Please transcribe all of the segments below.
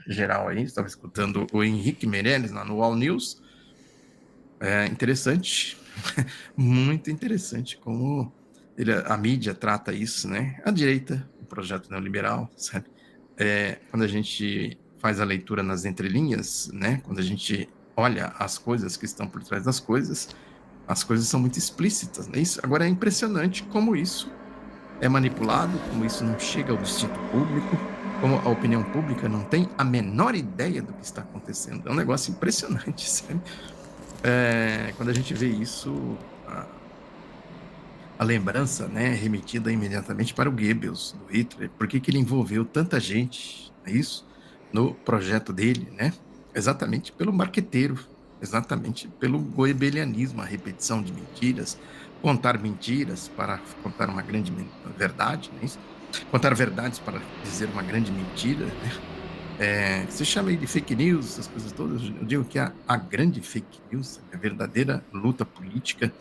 geral aí, estava escutando o Henrique Meirelles lá no All News. É interessante, muito interessante como a mídia trata isso, né? A direita, o projeto neoliberal, sabe? Quando a gente faz a leitura nas entrelinhas, né? Quando a gente olha as coisas que estão por trás das coisas, as coisas são muito explícitas, né? Isso, agora é impressionante como isso é manipulado, como isso não chega ao destino público, como a opinião pública não tem a menor ideia do que está acontecendo. É um negócio impressionante, sabe? Quando a gente vê isso, a lembrança, né, é remetida imediatamente para o Goebbels, do Hitler. Por que ele envolveu tanta gente, é isso, no projeto dele, né? Exatamente pelo marqueteiro, exatamente pelo goebbelianismo, a repetição de mentiras, contar mentiras para contar uma grande verdade, não é isso? Contar verdades para dizer uma grande mentira, né? Você chama aí de fake news, essas coisas todas. Eu digo que a grande fake news, a verdadeira luta política,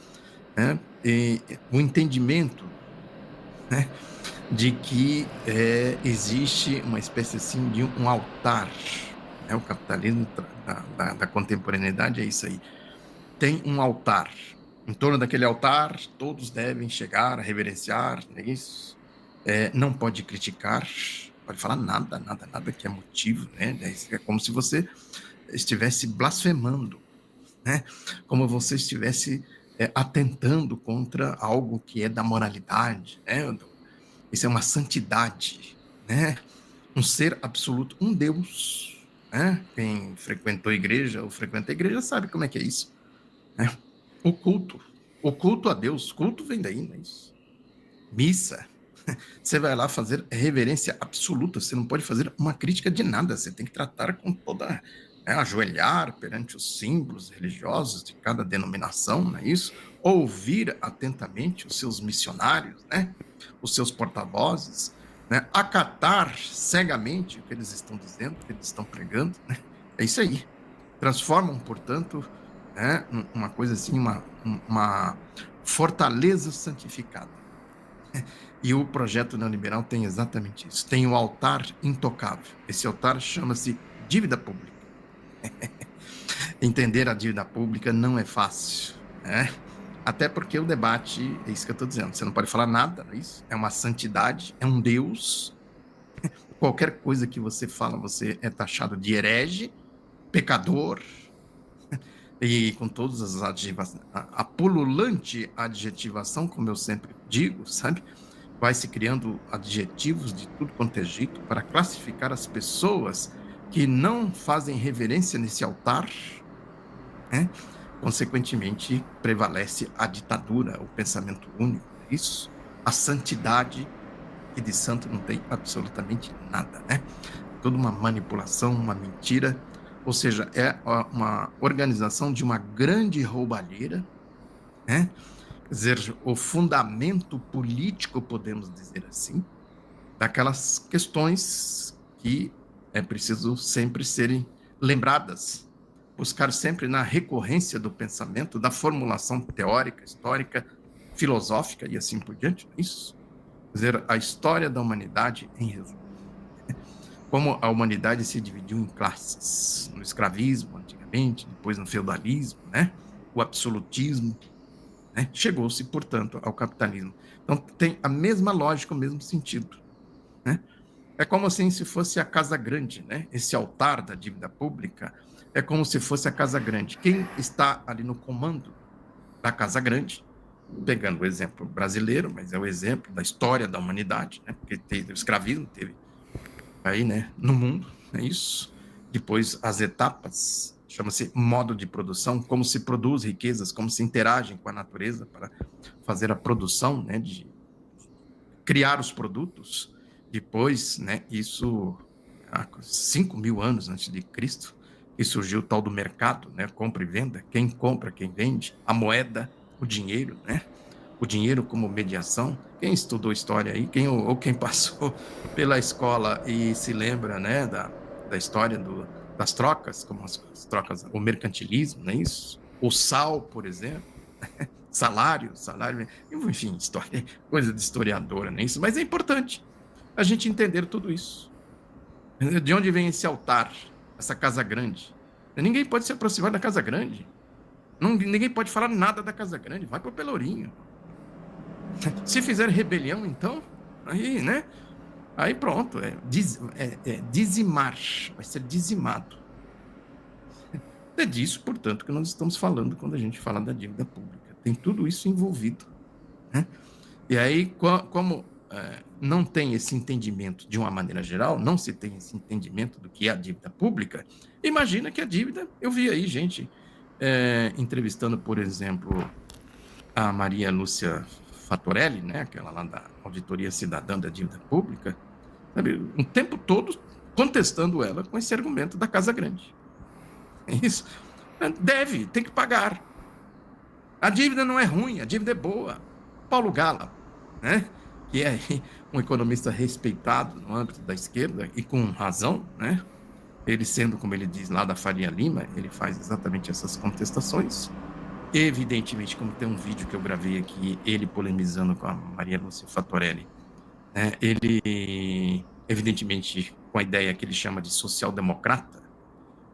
né? E o entendimento, né, de que existe uma espécie assim de um altar, né? O capitalismo da contemporaneidade é isso aí. Tem um altar. Em torno daquele altar, todos devem chegar a reverenciar, não é isso? Não pode criticar, pode falar nada, nada, nada que é motivo, né? É como se você estivesse blasfemando, né? Como você estivesse atentando contra algo que é da moralidade, né? Isso é uma santidade, né? Um ser absoluto, um Deus, né? Quem frequentou a igreja ou frequenta a igreja sabe como é que é isso, né? O culto, o culto a Deus, culto vem daí, não é isso? Missa, você vai lá fazer reverência absoluta, você não pode fazer uma crítica de nada, você tem que tratar com toda, né, ajoelhar perante os símbolos religiosos de cada denominação, não é isso? Ouvir atentamente os seus missionários, né? Os seus porta-vozes, né? Acatar cegamente o que eles estão dizendo, o que eles estão pregando, né? É isso aí. Transformam, portanto, né, uma coisa assim, uma fortaleza santificada. E o projeto neoliberal tem exatamente isso. Tem o altar intocável. Esse altar chama-se dívida pública. Entender a dívida pública não é fácil, né? Até porque o debate, é isso que eu estou dizendo, você não pode falar nada, não é isso? É uma santidade, é um Deus. Qualquer coisa que você fala, você é taxado de herege, pecador, e com todas as adjetivações, a pululante adjetivação, como eu sempre digo, sabe? Vai se criando adjetivos de tudo quanto é jeito para classificar as pessoas que não fazem reverência nesse altar, né? Consequentemente, prevalece a ditadura, o pensamento único, é isso? A santidade, que de santo não tem absolutamente nada, né? É toda uma manipulação, uma mentira, ou seja, é uma organização de uma grande roubalheira, né? Quer dizer, o fundamento político, podemos dizer assim, daquelas questões que é preciso sempre serem lembradas, buscar sempre na recorrência do pensamento, da formulação teórica, histórica, filosófica e assim por diante, isso. Quer dizer, a história da humanidade em resumo. Como a humanidade se dividiu em classes, no escravismo antigamente, depois no feudalismo, né? O absolutismo, né? Chegou-se, portanto, ao capitalismo. Então tem a mesma lógica, o mesmo sentido, né? É como assim se fosse a Casa Grande, né? Esse altar da dívida pública é como se fosse a Casa Grande. Quem está ali no comando da Casa Grande, pegando o exemplo brasileiro, mas é o exemplo da história da humanidade, né? Porque teve o escravismo, teve aí, né, no mundo, é isso. Depois as etapas, chama-se modo de produção, como se produz riquezas, como se interagem com a natureza para fazer a produção, né, de criar os produtos. Depois, né, isso há 5.000 anos antes de Cristo, que surgiu o tal do mercado, né, compra e venda, quem compra, quem vende, a moeda, o dinheiro, né, o dinheiro como mediação. Quem estudou história aí, ou quem passou pela escola e se lembra, né, da história das trocas, como as trocas, o mercantilismo, não é isso? O sal, por exemplo, salário, enfim, história, coisa de historiadora, não é isso? Mas é importante a gente entender tudo isso. De onde vem esse altar, essa casa grande? Ninguém pode se aproximar da casa grande. Ninguém pode falar nada da casa grande. Vai para o Pelourinho. Se fizer rebelião, então, aí, né? Aí pronto, dizimar, vai ser dizimado. É disso, portanto, que nós estamos falando quando a gente fala da dívida pública. Tem tudo isso envolvido, né? E aí, como não tem esse entendimento de uma maneira geral, não se tem esse entendimento do que é a dívida pública, imagina que a dívida, eu vi aí gente entrevistando, por exemplo, a Maria Lúcia Fatorelli, né, aquela lá da Auditoria Cidadã da Dívida Pública, sabe, um tempo todo contestando ela com esse argumento da Casa Grande. Isso. Tem que pagar. A dívida não é ruim, a dívida é boa. Paulo Gala, né, que é um economista respeitado no âmbito da esquerda e com razão, né, ele sendo, como ele diz, lá da Faria Lima, ele faz exatamente essas contestações. Evidentemente, como tem um vídeo que eu gravei aqui, ele polemizando com a Maria Lúcia Fatorelli, ele, evidentemente, com a ideia que ele chama de social-democrata,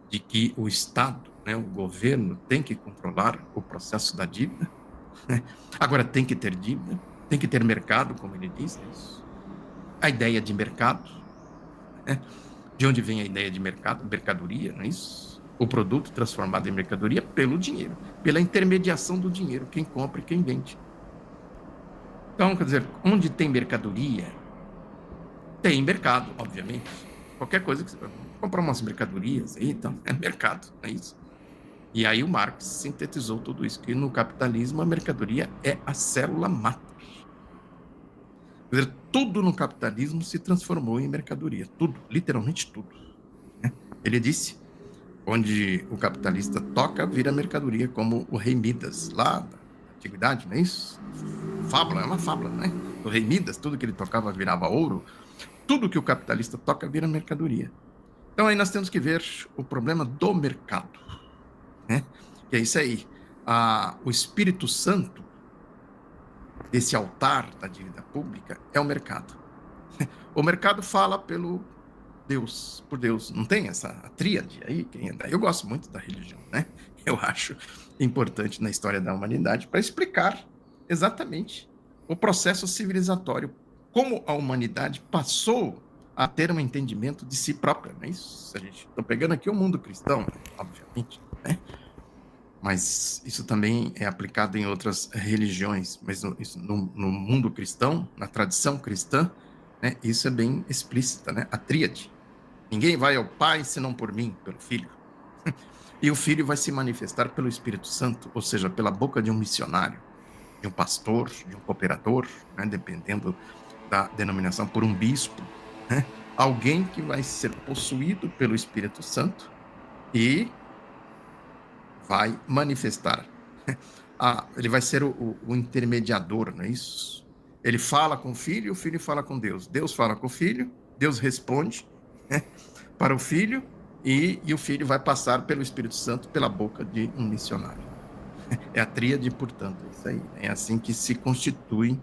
de que o Estado, né, o governo, tem que controlar o processo da dívida. Agora, tem que ter dívida, tem que ter mercado, como ele diz, é isso. A ideia de mercado, né? De onde vem a ideia de mercado? Mercadoria, não é isso? O produto transformado em mercadoria pelo dinheiro, pela intermediação do dinheiro, quem compra e quem vende. Então, quer dizer, onde tem mercadoria, tem mercado, obviamente. Qualquer coisa que você comprar umas mercadorias aí, então, é mercado, é isso. E aí o Marx sintetizou tudo isso, que no capitalismo a mercadoria é a célula máter. Quer dizer, tudo no capitalismo se transformou em mercadoria, tudo, literalmente tudo. Ele disse, onde o capitalista toca, vira mercadoria, como o rei Midas, lá da antiguidade, não é isso? Fábula, é uma fábula, né? O rei Midas, tudo que ele tocava virava ouro, tudo que o capitalista toca vira mercadoria. Então aí nós temos que ver o problema do mercado, né? Que é isso aí. O Espírito Santo desse altar da dívida pública é o mercado. O mercado fala por Deus. Não tem essa tríade aí? Eu gosto muito da religião, né? Eu acho importante na história da humanidade para explicar exatamente o processo civilizatório, como a humanidade passou a ter um entendimento de si própria, não é isso? A gente está pegando aqui o mundo cristão, obviamente, né? Mas isso também é aplicado em outras religiões, mas no mundo cristão, na tradição cristã, né, isso é bem explícita, né? A tríade. Ninguém vai ao Pai senão por mim, pelo Filho. E o Filho vai se manifestar pelo Espírito Santo, ou seja, pela boca de um missionário, de um pastor, de um cooperador, né, dependendo da denominação, por um bispo, né? Alguém que vai ser possuído pelo Espírito Santo e vai manifestar. Ele vai ser o intermediador, não é isso? Ele fala com o Filho fala com Deus. Deus fala com o Filho, Deus responde, né, para o Filho, e o Filho vai passar pelo Espírito Santo pela boca de um missionário. É a tríade, portanto, é isso aí. É assim que se constituem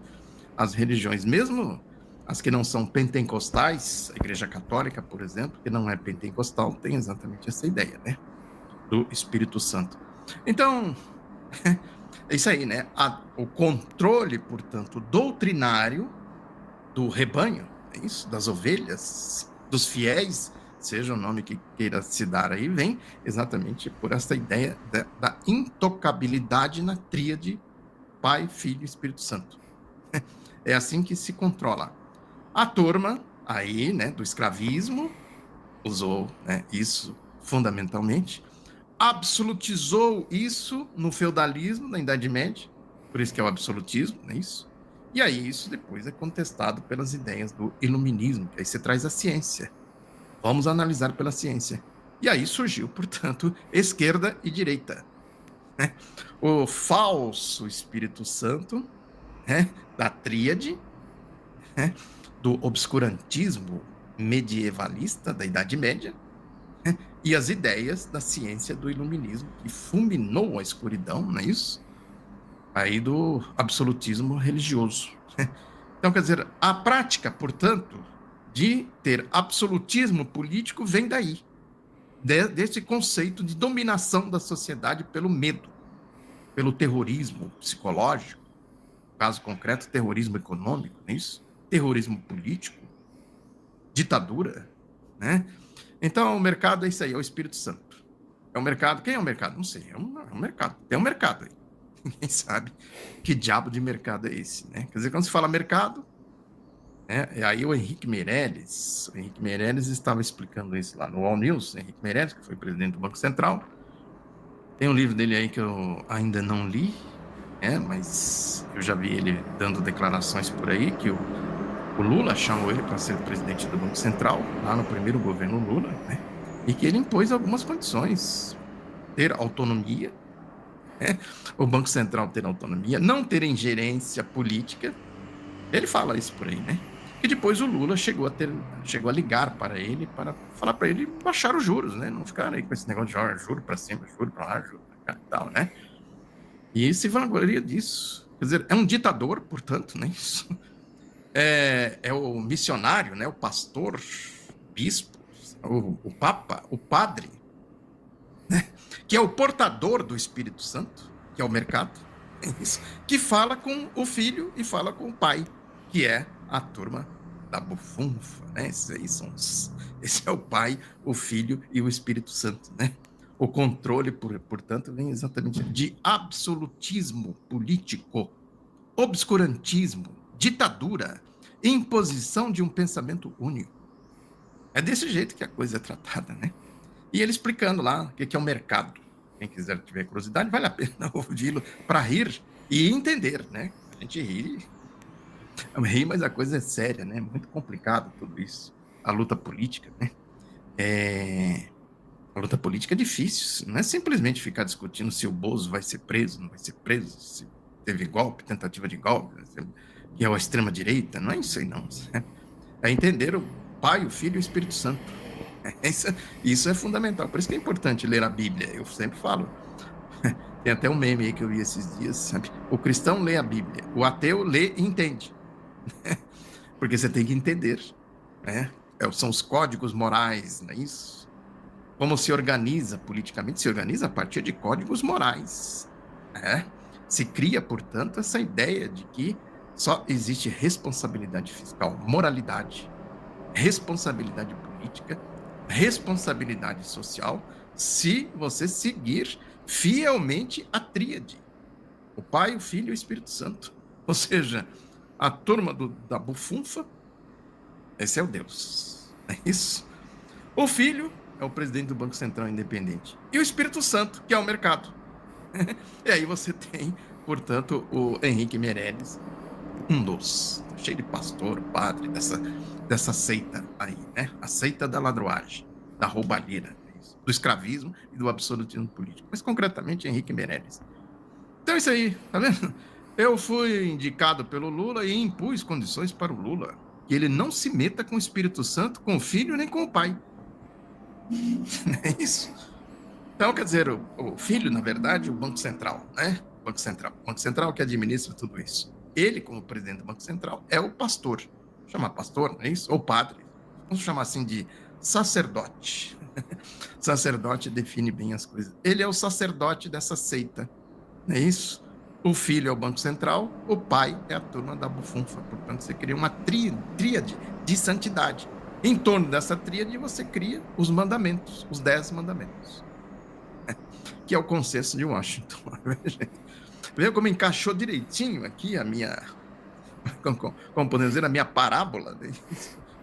as religiões, mesmo as que não são pentecostais, a Igreja Católica, por exemplo, que não é pentecostal, tem exatamente essa ideia, né, do Espírito Santo. Então, é isso aí, né? O controle, portanto, doutrinário do rebanho, é isso, das ovelhas, dos fiéis, seja o nome que queira se dar aí, vem exatamente por essa ideia da intocabilidade na tríade Pai, Filho e Espírito Santo. É assim que se controla. A turma aí, né, do escravismo, usou, né, isso fundamentalmente, absolutizou isso no feudalismo, na Idade Média, por isso que é o absolutismo, não é isso? E aí isso depois é contestado pelas ideias do iluminismo, que aí você traz a ciência. Vamos analisar pela ciência. E aí surgiu, portanto, esquerda e direita, né? O falso Espírito Santo, né, da tríade, né, do obscurantismo medievalista da Idade Média, e as ideias da ciência do iluminismo, que fulminou a escuridão, não é isso? Aí do absolutismo religioso. Então, quer dizer, a prática, portanto, de ter absolutismo político vem daí, desse conceito de dominação da sociedade pelo medo, pelo terrorismo psicológico, no caso concreto, terrorismo econômico, não é isso? Terrorismo político, ditadura, né? Então, o mercado é isso aí, é o Espírito Santo. É o mercado. Quem é o mercado? Não sei, é um mercado. Tem um mercado aí. Ninguém sabe que diabo de mercado é esse, né? Quer dizer, quando se fala mercado, né? E aí o Henrique Meirelles estava explicando isso lá no All News, Henrique Meirelles, que foi presidente do Banco Central. Tem um livro dele aí que eu ainda não li, mas eu já vi ele dando declarações por aí, que o Lula chamou ele para ser presidente do Banco Central, lá no primeiro governo Lula, né? E que ele impôs algumas condições, ter autonomia, né? O Banco Central ter autonomia, não ter ingerência política. Ele fala isso por aí, né? E depois o Lula chegou a ligar para ele, para falar para ele baixar os juros, né? Não ficar aí com esse negócio de jogar juro para cima, juro para lá, juro para cá e tal, né? E se vangloria disso. Quer dizer, é um ditador, portanto, né? Isso é o missionário, né? O pastor, bispo, o papa, o padre, né? Que é o portador do Espírito Santo, que é o mercado, que fala com o filho e fala com o pai, que é a turma da bufunfa, né? Esse é o pai, o filho e o Espírito Santo, né? O controle, portanto, vem exatamente de absolutismo político, obscurantismo, ditadura, imposição de um pensamento único. É desse jeito que a coisa é tratada, né? E ele explicando lá o que é o mercado. Quem quiser tiver curiosidade, vale a pena ouvi-lo para rir e entender, né? A gente ri, mas a coisa é séria, né? Muito complicado tudo isso. A luta política, né? A luta política é difícil. Não é simplesmente ficar discutindo se o Bozo vai ser preso, não vai ser preso, se teve golpe, tentativa de golpe, que é a extrema-direita. Não é isso aí, não. É entender o Pai, o Filho e o Espírito Santo. Isso é fundamental. Por isso que é importante ler a Bíblia. Eu sempre falo. Tem até um meme aí que eu vi esses dias, sabe? O cristão lê a Bíblia, o ateu lê e entende. Porque você tem que entender, né? São os códigos morais, não é isso? Como se organiza politicamente? Se organiza a partir de códigos morais. Né? Se cria, portanto, essa ideia de que só existe responsabilidade fiscal, moralidade, responsabilidade política, responsabilidade social, se você seguir fielmente a tríade: o Pai, o Filho e o Espírito Santo. Ou seja, a turma da bufunfa, esse é o Deus. É isso. O Filho é o presidente do Banco Central Independente. E o Espírito Santo, que é o mercado. E aí você tem, portanto, o Henrique Meirelles, um dos, cheio de pastor, padre, dessa seita aí, né? A seita da ladroagem, da roubalheira, do escravismo e do absolutismo político. Mas, concretamente, Henrique Meirelles. Então, é isso aí, tá vendo? Eu fui indicado pelo Lula e impus condições para o Lula, que ele não se meta com o Espírito Santo, com o Filho, nem com o Pai. É isso. Então, quer dizer, o Filho, na verdade, o Banco Central, né? O Banco Central que administra tudo isso. Ele, como presidente do Banco Central, é o pastor. Chamar pastor, não é isso? Ou padre. Vamos chamar assim de sacerdote. Sacerdote define bem as coisas. Ele é o sacerdote dessa seita, não é isso? O filho é o Banco Central, o pai é a turma da bufunfa. Portanto, você cria uma tríade de santidade. Em torno dessa tríade, você cria os mandamentos, os 10 mandamentos, que é o consenso de Washington. Veja como encaixou direitinho aqui a minha, como podemos dizer, a minha parábola. Né?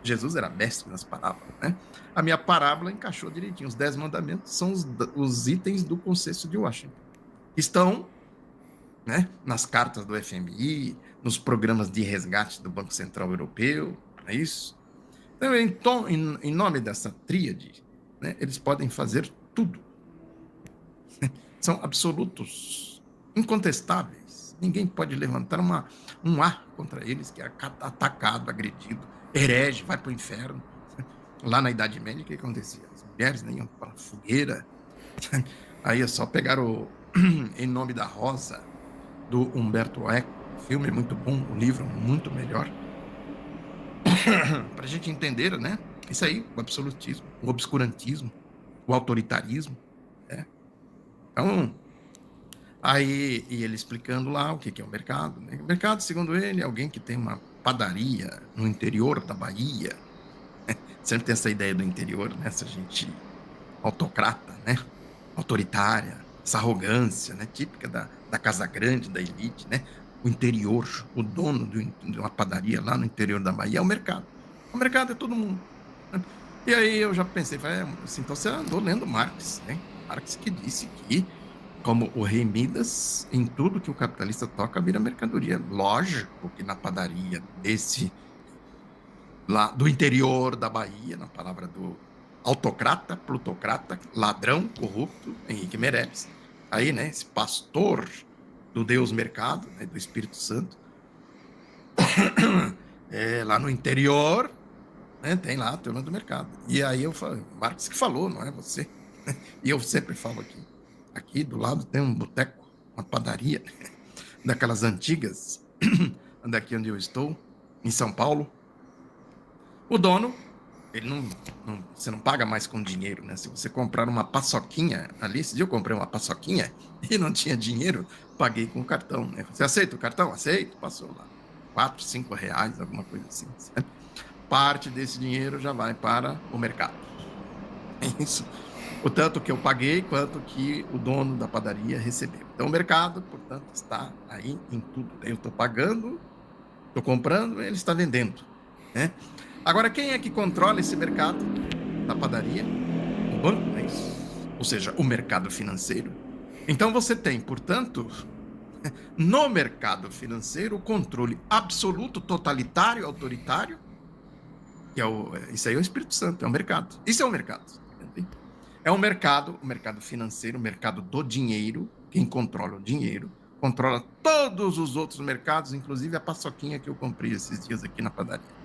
Jesus era mestre nas parábolas, né? A minha parábola encaixou direitinho. Os 10 mandamentos são os itens do consenso de Washington. Estão, né, nas cartas do FMI, nos programas de resgate do Banco Central Europeu, é isso? Então, em nome dessa tríade, né, eles podem fazer tudo. São absolutos, incontestáveis. Ninguém pode levantar um A contra eles, que é atacado, agredido, herege, vai para o inferno. Lá na Idade Média, o que acontecia? As mulheres nem iam para a fogueira. Aí é só pegar Em Nome da Rosa, do Humberto Eco. O filme é muito bom, o livro muito melhor. para a gente entender, né? Isso aí, o absolutismo, o obscurantismo, o autoritarismo. Né? Então, aí, e ele explicando lá o que é o mercado. Né? O mercado, segundo ele, é alguém que tem uma padaria no interior da Bahia. Sempre tem essa ideia do interior, né? Essa gente autocrata, né? Autoritária, essa arrogância, né? Típica da casa grande, da elite, né? O interior, o dono de uma padaria lá no interior da Bahia é o mercado. O mercado é todo mundo. Né? E aí eu já pensei, assim, então você andou lendo Marx, né? Marx que disse que, como o rei Midas, em tudo que o capitalista toca vira mercadoria. Lógico que na padaria desse lá do interior da Bahia, na palavra do autocrata, plutocrata, ladrão, corrupto, Henrique Meirelles. Aí, né, esse pastor do Deus Mercado, né, do Espírito Santo, lá no interior, né, tem lá a turma do mercado. E aí eu falei, Marx que falou, não é você. E eu sempre falo aqui do lado tem um boteco, uma padaria, daquelas antigas, daqui onde eu estou, em São Paulo. O dono, ele você não paga mais com dinheiro, né? Se você comprar uma paçoquinha ali, esse dia eu comprei uma paçoquinha e não tinha dinheiro, paguei com o cartão, né? Você aceita o cartão? Aceito. Passou lá, 4, 5 reais, alguma coisa assim. Certo? Parte desse dinheiro já vai para o mercado. É isso. O tanto que eu paguei, quanto que o dono da padaria recebeu. Então o mercado, portanto, está aí em tudo. Eu estou pagando, estou comprando, ele está vendendo, né? Agora, quem é que controla esse mercado da padaria? O banco, é isso? Ou seja, o mercado financeiro. Então você tem, portanto, no mercado financeiro, o controle absoluto, totalitário, autoritário, que isso aí é o Espírito Santo, é o mercado. Isso é o mercado. É o mercado financeiro, o mercado do dinheiro, quem controla o dinheiro, controla todos os outros mercados, inclusive a paçoquinha que eu comprei esses dias aqui na padaria.